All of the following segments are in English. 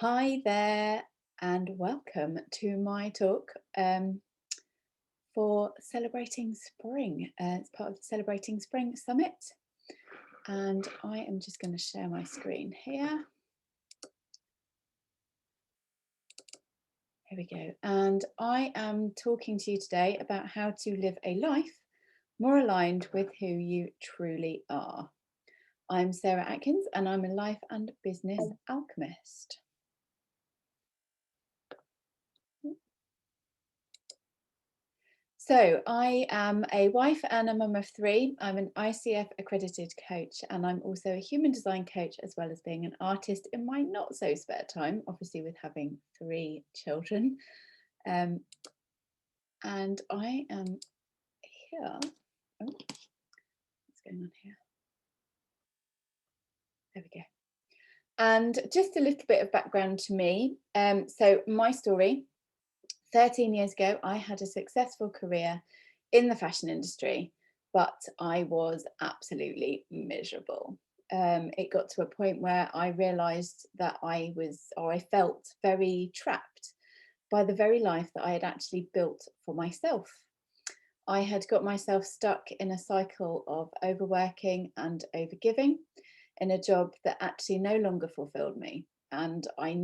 Hi there, and welcome to my talk for Celebrating Spring. It's part of the Celebrating Spring Summit, and I am just going to share my screen here. Here we go. And I am talking to you today about how to live a life more aligned with who you truly are. I'm Sarah Atkins, and I'm a life and business alchemist. So I am a wife and a mum of three. I'm an ICF accredited coach, and I'm also a human design coach, as well as being an artist in my not so spare time, obviously with having three children. And I am here. Oh, what's going on here? There we go. And just a little bit of background to me. So my story, 13 years ago, I had a successful career in the fashion industry, but I was absolutely miserable. It got to a point where I realized that I felt very trapped by the very life that I had actually built for myself. I had got myself stuck in a cycle of overworking and overgiving in a job that actually no longer fulfilled me. And I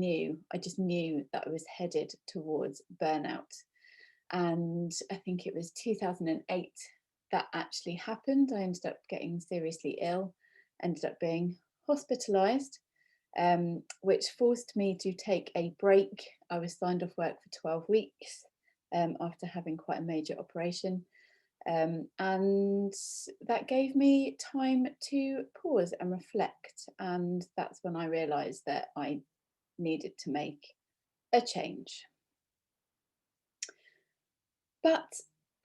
just knew that I was headed towards burnout. And I think it was 2008 that actually happened. I ended up getting seriously ill, ended up being hospitalized, which forced me to take a break. I was signed off work for 12 weeks after having quite a major operation. And that gave me time to pause and reflect. And that's when I realized that I needed to make a change. But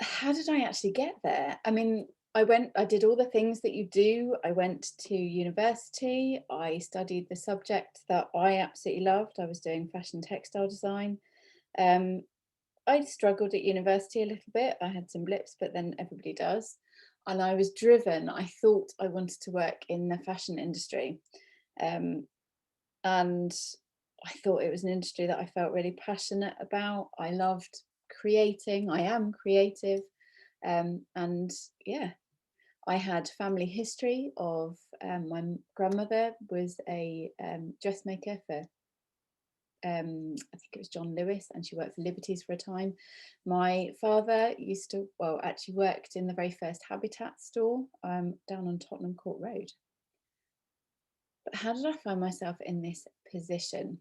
how did I actually get there? I mean, I did all the things that you do. I went to university. I studied the subject that I absolutely loved. I was doing fashion textile design. I struggled at university a little bit. I had some blips, but then everybody does. And I was driven. I thought I wanted to work in the fashion industry. And I thought it was an industry that I felt really passionate about. I loved creating. I am creative. And yeah, I had family history of my grandmother was a dressmaker for I think it was John Lewis, and she worked for Liberties for a time. My father actually worked in the very first Habitat store down on Tottenham Court Road. But how did I find myself in this position?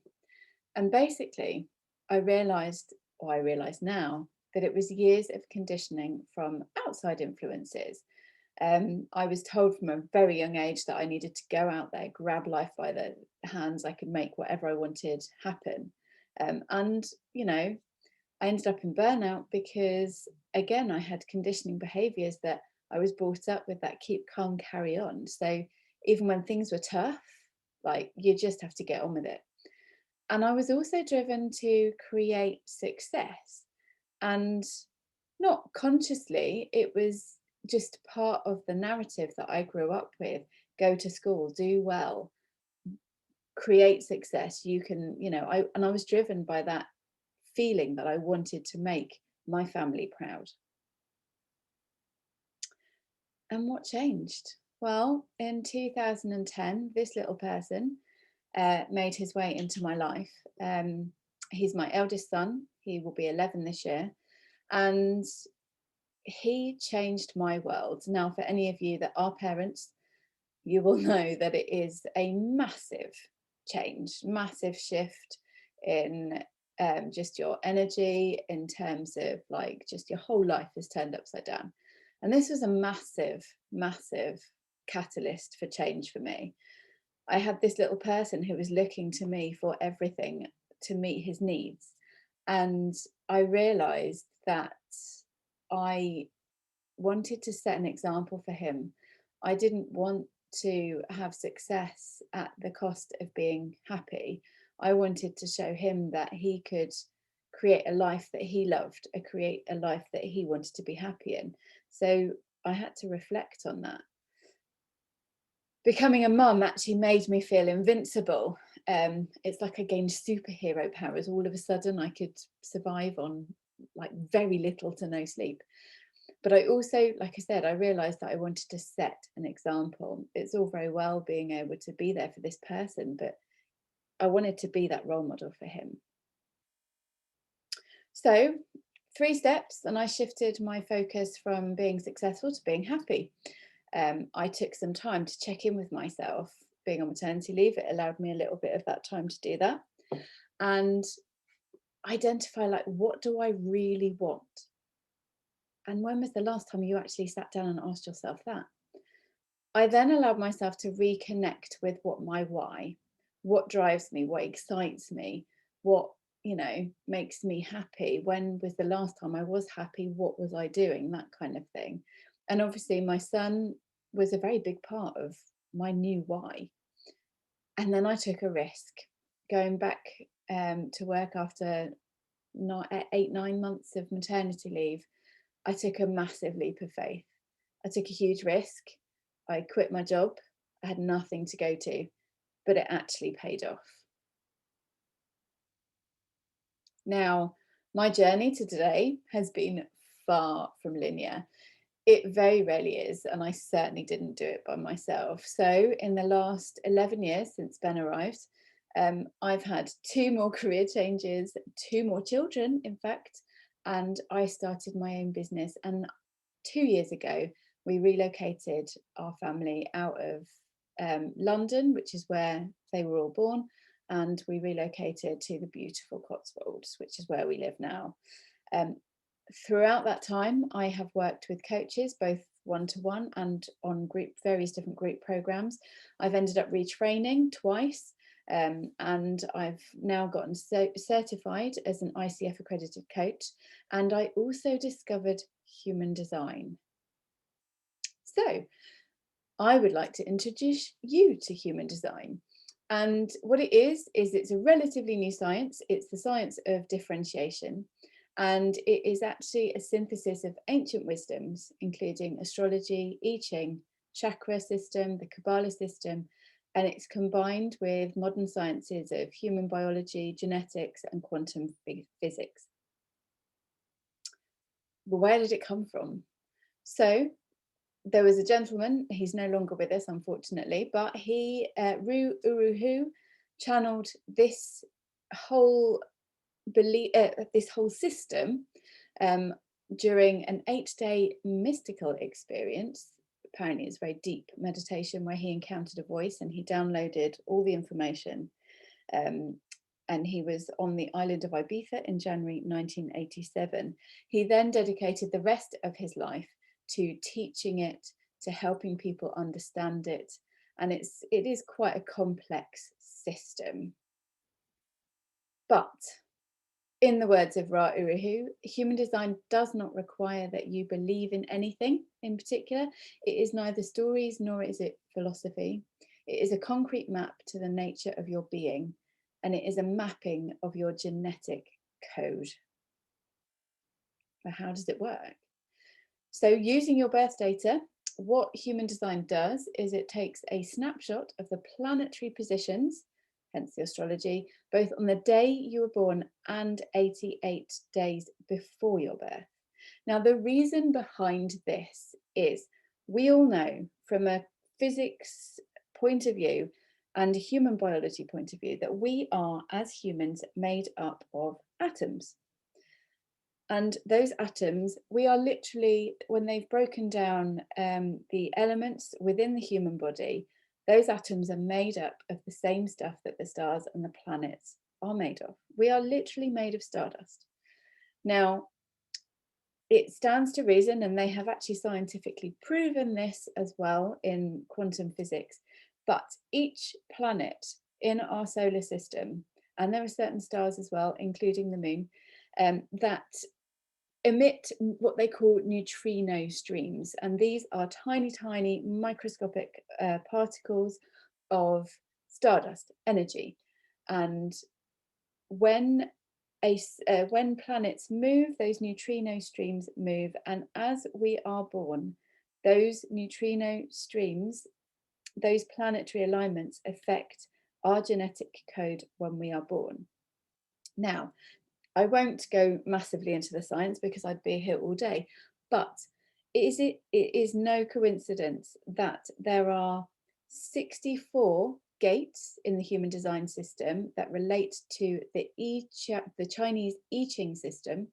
And basically, I realised now, that it was years of conditioning from outside influences. I was told from a very young age that I needed to go out there, grab life by the hands. I could make whatever I wanted happen. And, I ended up in burnout because, again, I had conditioning behaviors that I was brought up with, that keep calm, carry on. So even when things were tough, like, you just have to get on with it. And I was also driven to create success. And not consciously, it was just part of the narrative that I grew up with. Go to school, do well, create success. You can, I was driven by that feeling that I wanted to make my family proud. And what changed? Well, in 2010, this little person made his way into my life. He's my eldest son. He will be 11 this year. And he changed my world. Now, for any of you that are parents, you will know that it is a massive change, massive shift in just your energy, in terms of like just your whole life is turned upside down. And this was a massive, massive catalyst for change for me. I had this little person who was looking to me for everything to meet his needs. And I realized that I wanted to set an example for him. I didn't want to have success at the cost of being happy. I wanted to show him that he could create a life that he loved, create a life that he wanted to be happy in. So I had to reflect on that. Becoming a mum actually made me feel invincible. It's like I gained superhero powers. All of a sudden I could survive on like very little to no sleep. But I also, like I said, I realized that I wanted to set an example. It's all very well being able to be there for this person, but I wanted to be that role model for him. So 3 steps, and I shifted my focus from being successful to being happy. I took some time to check in with myself. Being on maternity leave, it allowed me a little bit of that time to do that and identify, like, what do I really want? And when was the last time you actually sat down and asked yourself that? I then allowed myself to reconnect with what drives me, what excites me, what, makes me happy. When was the last time I was happy? What was I doing? That kind of thing. And obviously, my son was a very big part of my new why. And then I took a risk going back to work after 8, 9 months of maternity leave. I took a massive leap of faith. I took a huge risk. I quit my job. I had nothing to go to, but it actually paid off. Now, my journey to today has been far from linear. It very rarely is, and I certainly didn't do it by myself. So, in the last 11 years since Ben arrived, I've had 2 more career changes, 2 more children, in fact, and I started my own business. And 2 years ago, we relocated our family out of London, which is where they were all born, and we relocated to the beautiful Cotswolds, which is where we live now. Um, Throughout that time, I have worked with coaches, both one-to-one and on various different group programs. I've ended up retraining twice, and I've now gotten certified as an ICF accredited coach. And I also discovered human design. So I would like to introduce you to human design. And what it is it's a relatively new science. It's the science of differentiation. And it is actually a synthesis of ancient wisdoms, including astrology, I Ching, chakra system, the Kabbalah system, and it's combined with modern sciences of human biology, genetics, and quantum physics. But where did it come from? So there was a gentleman, he's no longer with us, unfortunately, but he, Ru Uruhu, channeled this whole this whole system during an 8-day mystical experience. Apparently it's very deep meditation where he encountered a voice and he downloaded all the information. And he was on the island of Ibiza in January 1987. He then dedicated the rest of his life to teaching it, to helping people understand it. And it is quite a complex system. But in the words of Ra Uru, human design does not require that you believe in anything in particular. It is neither stories nor is it philosophy. It is a concrete map to the nature of your being, and it is a mapping of your genetic code. But how does it work? So using your birth data, what human design does is it takes a snapshot of the planetary positions, hence the astrology, both on the day you were born and 88 days before your birth. Now, the reason behind this is we all know from a physics point of view and a human biology point of view that we are, as humans, made up of atoms. And those atoms, we are literally, when they've broken down the elements within the human body, those atoms are made up of the same stuff that the stars and the planets are made of. We are literally made of stardust. Now, it stands to reason, and they have actually scientifically proven this as well in quantum physics, but each planet in our solar system, and there are certain stars as well, including the moon, that emit what they call neutrino streams. And these are tiny, tiny microscopic particles of stardust energy. And when planets move, those neutrino streams move. And as we are born, those neutrino streams, those planetary alignments affect our genetic code when we are born. Now, I won't go massively into the science because I'd be here all day, but it is no coincidence that there are 64 gates in the human design system that relate to the Chinese I Ching system,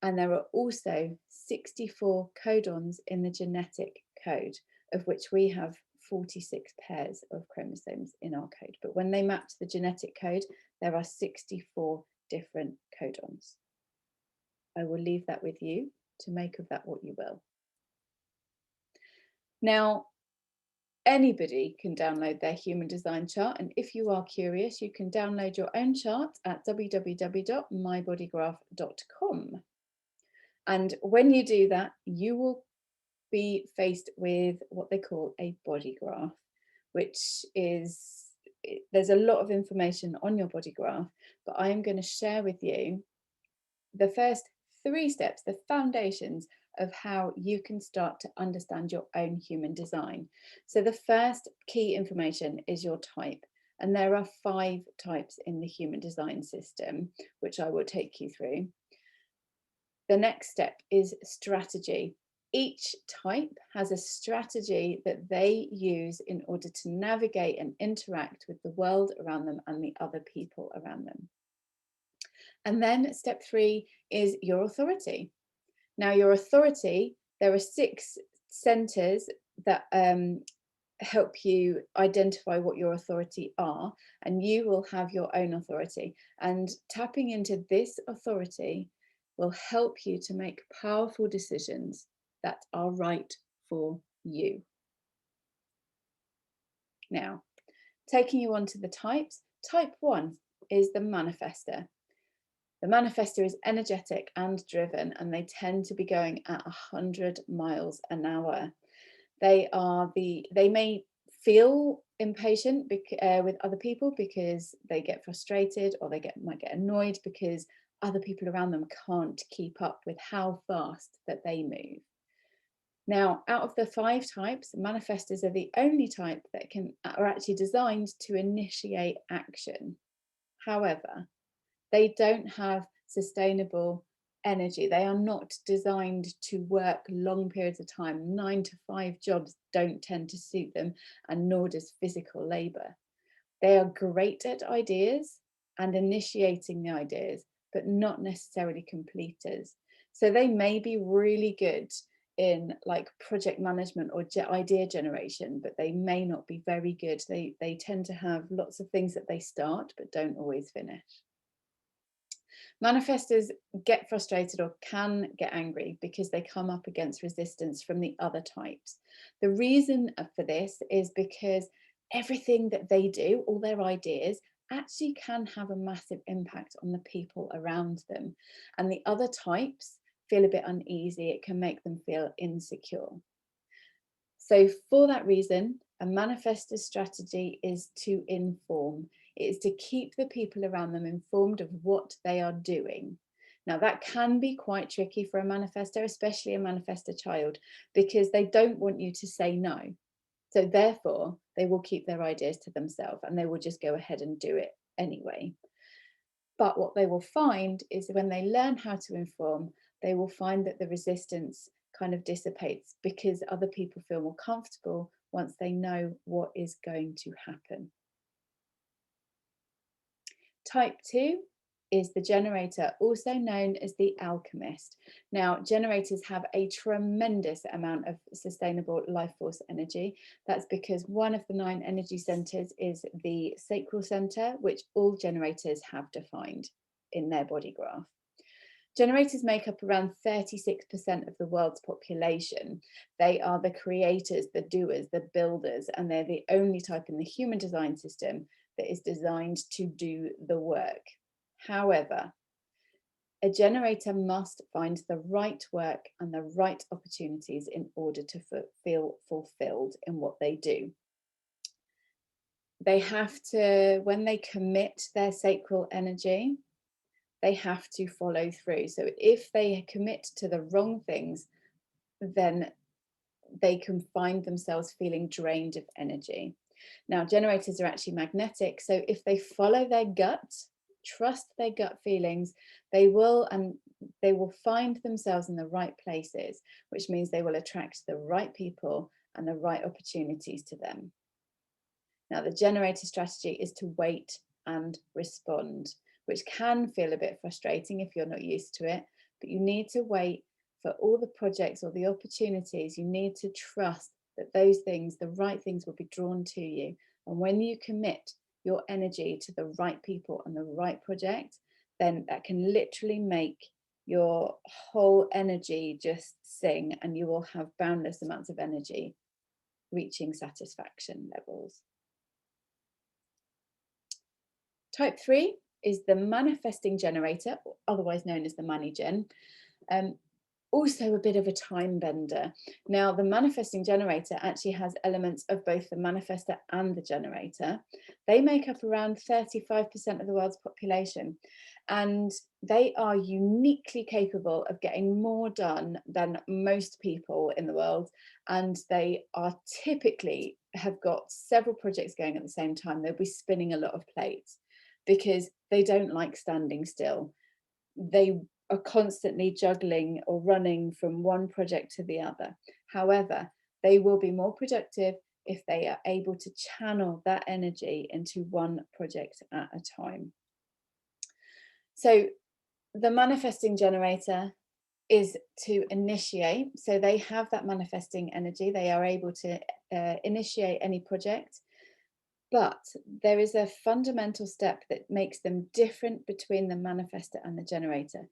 and there are also 64 codons in the genetic code, of which we have 46 pairs of chromosomes in our code. But when they map to the genetic code, there are 64 different codons. I will leave that with you to make of that what you will. Now, anybody can download their human design chart, and if you are curious, you can download your own chart at www.mybodygraph.com. And when you do that, you will be faced with what they call a body graph, which is, there's a lot of information on your body graph, but I am going to share with you the first 3 steps, the foundations of how you can start to understand your own human design. So the first key information is your type. And there are 5 types in the human design system, which I will take you through. The next step is strategy. Each type has a strategy that they use in order to navigate and interact with the world around them and the other people around them. And then step 3 is your authority. Now, your authority, there are 6 centers that help you identify what your authority are, and you will have your own authority. And tapping into this authority will help you to make powerful decisions that are right for you. Now, taking you on to the types, type 1 is the manifestor. The manifestor is energetic and driven, and they tend to be going at 100 miles an hour. They may feel impatient with other people because they get frustrated, or they might get annoyed because other people around them can't keep up with how fast that they move. Now, out of the 5 types, manifestors are the only type that are actually designed to initiate action. However, they don't have sustainable energy. They are not designed to work long periods of time. 9 to 5 jobs don't tend to suit them, and nor does physical labor. They are great at ideas and initiating the ideas, but not necessarily completers. So they may be really good in like project management or idea generation, but they may not be very good. They tend to have lots of things that they start, but don't always finish. Manifestors get frustrated or can get angry because they come up against resistance from the other types. The reason for this is because everything that they do, all their ideas, actually can have a massive impact on the people around them. And the other types feel a bit uneasy. It can make them feel insecure. So for that reason, a manifestor's strategy is to inform. It is to keep the people around them informed of what they are doing. Now, that can be quite tricky for a manifestor, especially a manifestor child, because they don't want you to say no. So therefore, they will keep their ideas to themselves and they will just go ahead and do it anyway. But what they will find is when they learn how to inform, they will find that the resistance kind of dissipates because other people feel more comfortable once they know what is going to happen. Type 2 is the generator, also known as the alchemist. Now, generators have a tremendous amount of sustainable life force energy. That's because one of the 9 energy centers is the sacral center, which all generators have defined in their body graph. Generators make up around 36% of the world's population. They are the creators, the doers, the builders, and they're the only type in the human design system that is designed to do the work. However, a generator must find the right work and the right opportunities in order to feel fulfilled in what they do. They have to, when they commit their sacral energy, they have to follow through. So if they commit to the wrong things, then they can find themselves feeling drained of energy. Now, generators are actually magnetic, so if they follow their gut, trust their gut feelings, they will find themselves in the right places, which means they will attract the right people and the right opportunities to them. Now, the generator strategy is to wait and respond, which can feel a bit frustrating if you're not used to it, but you need to wait for all the projects or the opportunities. You need to trust that those things, the right things, will be drawn to you. And when you commit your energy to the right people and the right project, then that can literally make your whole energy just sing, and you will have boundless amounts of energy reaching satisfaction levels. Type 3 is the manifesting generator, otherwise known as the money gen. Also a bit of a time bender. Now, the manifesting generator actually has elements of both the manifestor and the generator. They make up around 35% of the world's population, and they are uniquely capable of getting more done than most people in the world. And they are typically have got several projects going at the same time. They'll be spinning a lot of plates because they don't like standing still. They are constantly juggling or running from one project to the other. However, they will be more productive if they are able to channel that energy into one project at a time. So the manifesting generator is to initiate. So they have that manifesting energy. They are able to initiate any project. But there is a fundamental step that makes them different between the manifestor and the generator.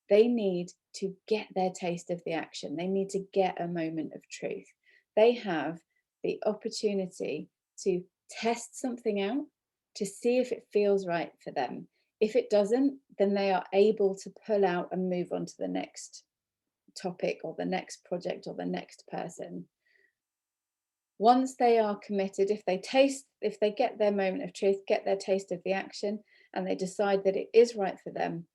They need to get their taste of the action. They need to get a moment of truth. They have the opportunity to test something out, to see if it feels right for them. If it doesn't, then they are able to pull out and move on to the next topic or the next project or the next person. Once they are committed, if they get their moment of truth, get their taste of the action, and they decide that it is right for them,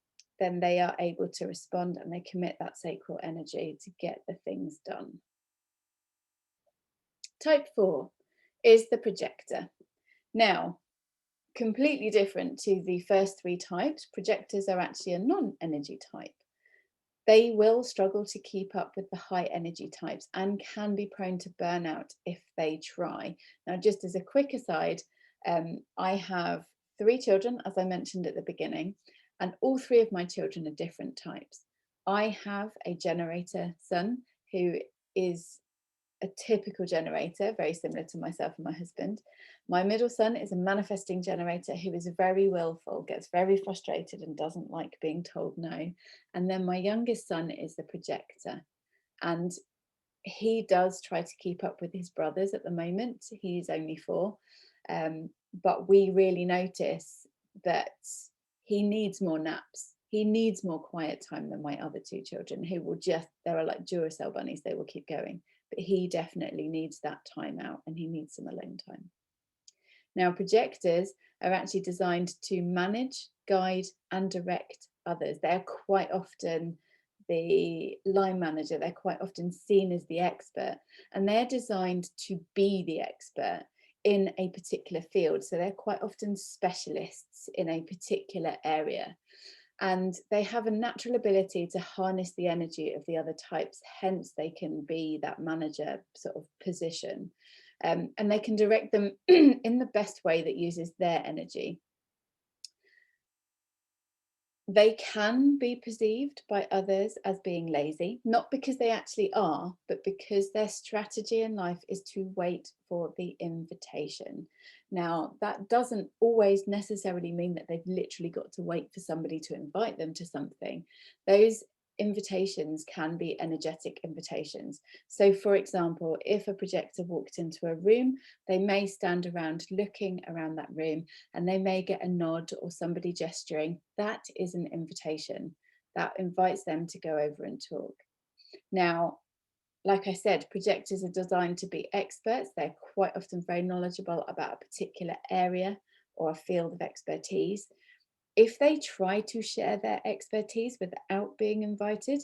then they are able to respond and they commit that sacral energy to get the things done. Type 4 is the projector. Now, completely different to the first three types, projectors are actually a non-energy type. They will struggle to keep up with the high energy types and can be prone to burnout if they try. Now, just as a quick aside, I have 3 children, as I mentioned at the beginning, and all 3 of my children are different types. I have a generator son who is a typical generator, very similar to myself and my husband. My middle son is a manifesting generator who is very willful, gets very frustrated and doesn't like being told no. And then my youngest son is the projector, and he does try to keep up with his brothers at the moment. He's only 4, but we really notice that he needs more naps. He needs more quiet time than my other 2 children, who will just, they're like Duracell bunnies, they will keep going. But he definitely needs that time out and he needs some alone time. Now, projectors are actually designed to manage, guide, and direct others. They're quite often the line manager, they're quite often seen as the expert, and they're designed to be the expert in a particular field. So they're quite often specialists in a particular area. And they have a natural ability to harness the energy of the other types, hence they can be that manager sort of position. And they can direct them in the best way that uses their energy. They can be perceived by others as being lazy, not because they actually are, but because their strategy in life is to wait for the invitation. Now, that doesn't always necessarily mean that they've literally got to wait for somebody to invite them to something. Those invitations can be energetic invitations. So, for example, if a projector walked into a room, they may stand around looking around that room and they may get a nod or somebody gesturing. That is an invitation that invites them to go over and talk. Now, like I said, projectors are designed to be experts. They're quite often very knowledgeable about a particular area or a field of expertise. If they try to share their expertise without being invited,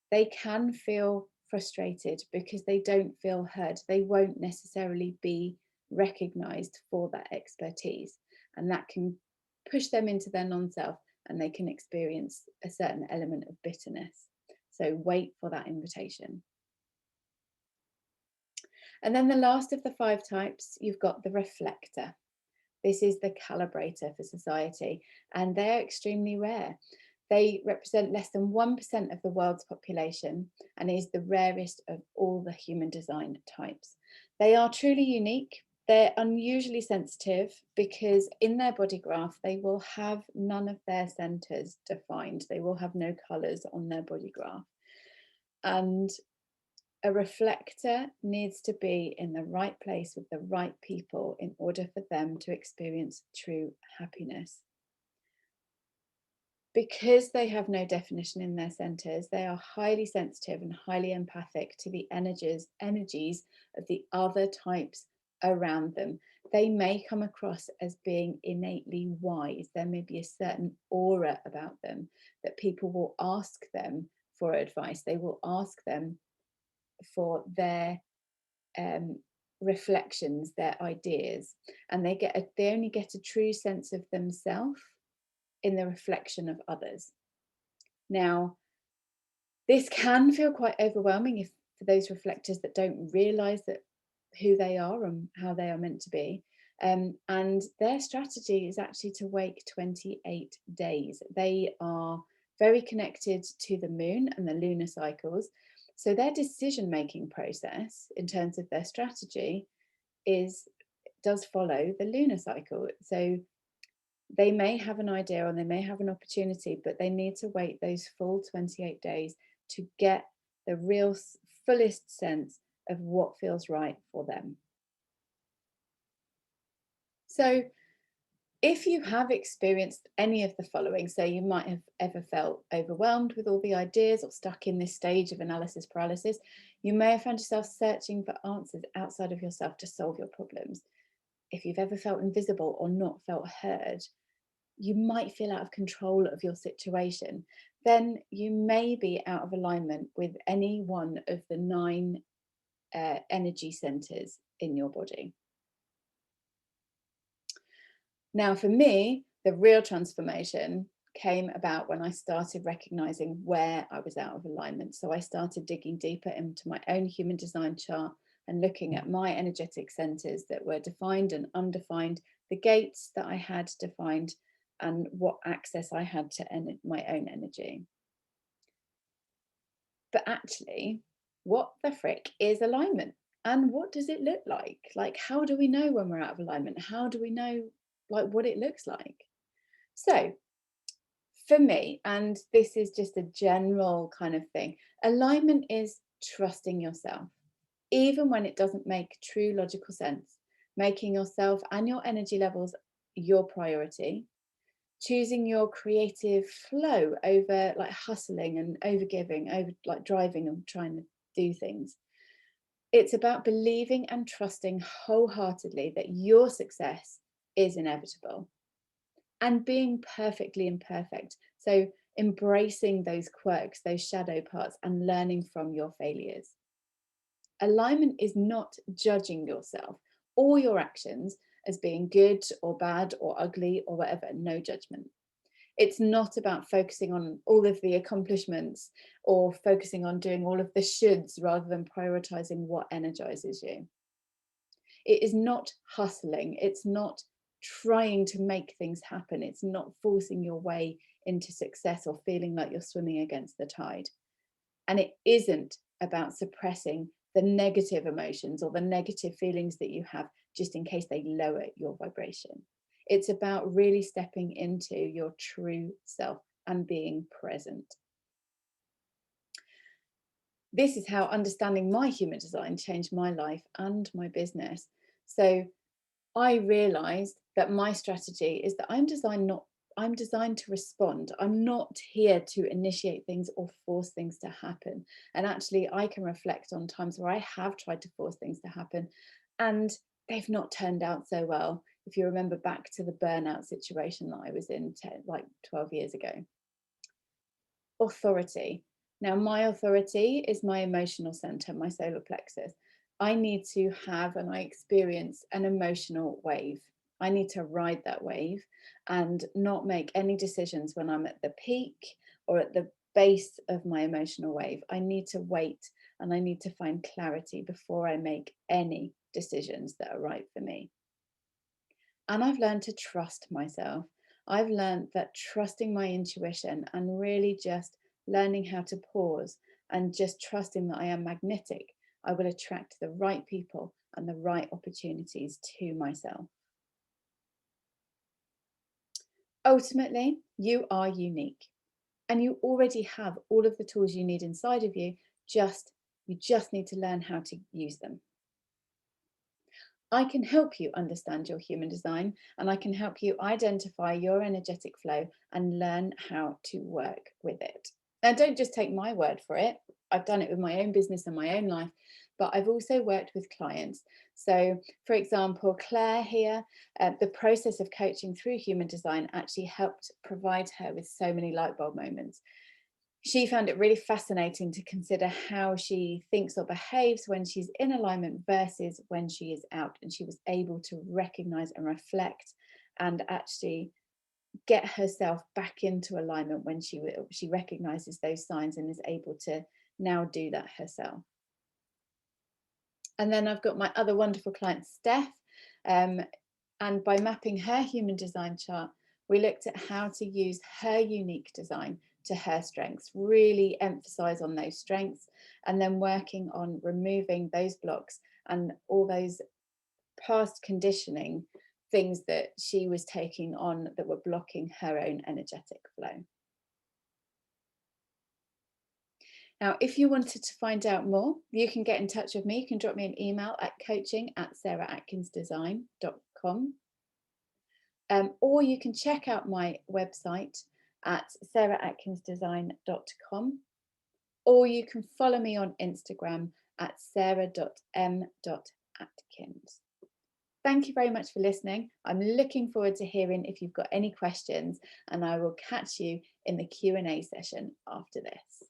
they can feel frustrated because they don't feel heard. They won't necessarily be recognized for that expertise, and that can push them into their non-self, and they can experience a certain element of bitterness. So wait for that invitation. And then the last of the 5 types, you've got the reflector. This is the calibrator for society, and they're extremely rare. They represent less than 1% of the world's population and is the rarest of all the human design types. They are truly unique. They're unusually sensitive because in their body graph, they will have none of their centers defined. They will have no colors on their body graph. And a reflector needs to be in the right place with the right people in order for them to experience true happiness. Because they have no definition in their centers, they are highly sensitive and highly empathic to the energies of the other types around them. They may come across as being innately wise. There may be a certain aura about them that people will ask them for advice. They will ask them for their reflections, their ideas, and they only get a true sense of themselves in the reflection of others. Now, this can feel quite overwhelming for those reflectors that don't realize that who they are and how they are meant to be. And their strategy is actually to wake 28 days. They are very connected to the moon and the lunar cycles. So their decision-making process in terms of their strategy does follow the lunar cycle. So they may have an idea or they may have an opportunity, but they need to wait those full 28 days to get the real fullest sense of what feels right for them. So if you have experienced any of the following, so you might have ever felt overwhelmed with all the ideas or stuck in this stage of analysis paralysis, you may have found yourself searching for answers outside of yourself to solve your problems. If you've ever felt invisible or not felt heard, you might feel out of control of your situation, then you may be out of alignment with any one of the 9 energy centers in your body. Now, for me, the real transformation came about when I started recognizing where I was out of alignment. So I started digging deeper into my own human design chart and looking at my energetic centers that were defined and undefined, the gates that I had defined, and what access I had to my own energy. But actually, what the frick is alignment? And what does it look like? Like, how do we know when we're out of alignment? How do we know what it looks like? So for me, and this is just a general kind of thing, alignment is trusting yourself, even when it doesn't make true logical sense, making yourself and your energy levels your priority, choosing your creative flow over like hustling and overgiving, over like driving and trying to do things. It's about believing and trusting wholeheartedly that your success is inevitable and being perfectly imperfect. So embracing those quirks, those shadow parts, and learning from your failures. Alignment is not judging yourself or your actions as being good or bad or ugly or whatever, no judgment. It's not about focusing on all of the accomplishments or focusing on doing all of the shoulds rather than prioritizing what energizes you. It is not hustling. It's not trying to make things happen. It's not forcing your way into success or feeling like you're swimming against the tide. And it isn't about suppressing the negative emotions or the negative feelings that you have just in case they lower your vibration. It's about really stepping into your true self and being present. This is how understanding my human design changed my life and my business. So I realized that my strategy is that I'm designed to respond. I'm not here to initiate things or force things to happen. And actually, I can reflect on times where I have tried to force things to happen and they've not turned out so well. If you remember back to the burnout situation that I was in 12 years ago. Authority. Now, my authority is my emotional center, my solar plexus. I need to have and I experience an emotional wave. I need to ride that wave and not make any decisions when I'm at the peak or at the base of my emotional wave. I need to wait and I need to find clarity before I make any decisions that are right for me. And I've learned to trust myself. I've learned that trusting my intuition and really just learning how to pause and just trusting that I am magnetic, I will attract the right people and the right opportunities to myself. Ultimately, you are unique and you already have all of the tools you need inside of you. You just need to learn how to use them. I can help you understand your human design and I can help you identify your energetic flow and learn how to work with it. Now, don't just take my word for it. I've done it with my own business and my own life, but I've also worked with clients. So, for example, Claire here, the process of coaching through human design actually helped provide her with so many light bulb moments. She found it really fascinating to consider how she thinks or behaves when she's in alignment versus when she is out. And she was able to recognize and reflect and actually get herself back into alignment when she recognizes those signs and is able to now do that herself. And then I've got my other wonderful client, Steph. And by mapping her human design chart, we looked at how to use her unique design to her strengths, really emphasize on those strengths, and then working on removing those blocks and all those past conditioning things that she was taking on that were blocking her own energetic flow. Now, if you wanted to find out more, you can get in touch with me. You can drop me an email at coaching@sarahatkinsdesign.com. Or you can check out my website at sarahatkinsdesign.com, or you can follow me on Instagram at sarah.m.atkins. Thank you very much for listening. I'm looking forward to hearing if you've got any questions, and I will catch you in the Q&A session after this.